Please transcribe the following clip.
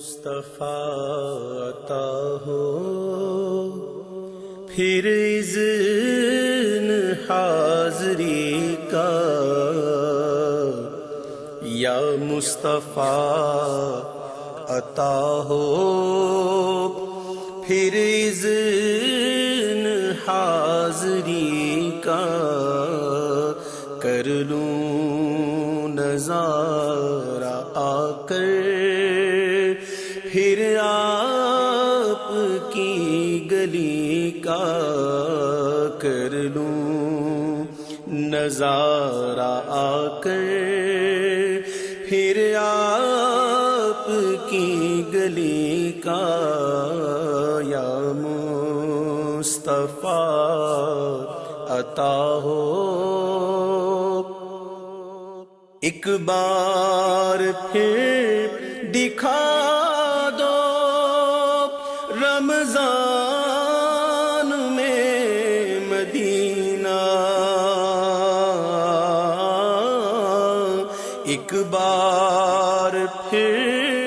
مصطفیٰ عطا ہو پھر اذن حاضری کا، یا مصطفیٰ عطا ہو پھر اذن حاضری کا، کر لوں نظارہ آ کر پھر آپ کی گلی کا، کر لوں نظارہ آ کر پھر آپ کی گلی کا، یا مصطفیٰ عطا ہو۔ ایک بار پھر دکھا دو رمضان میں مدینہ، ایک بار پھر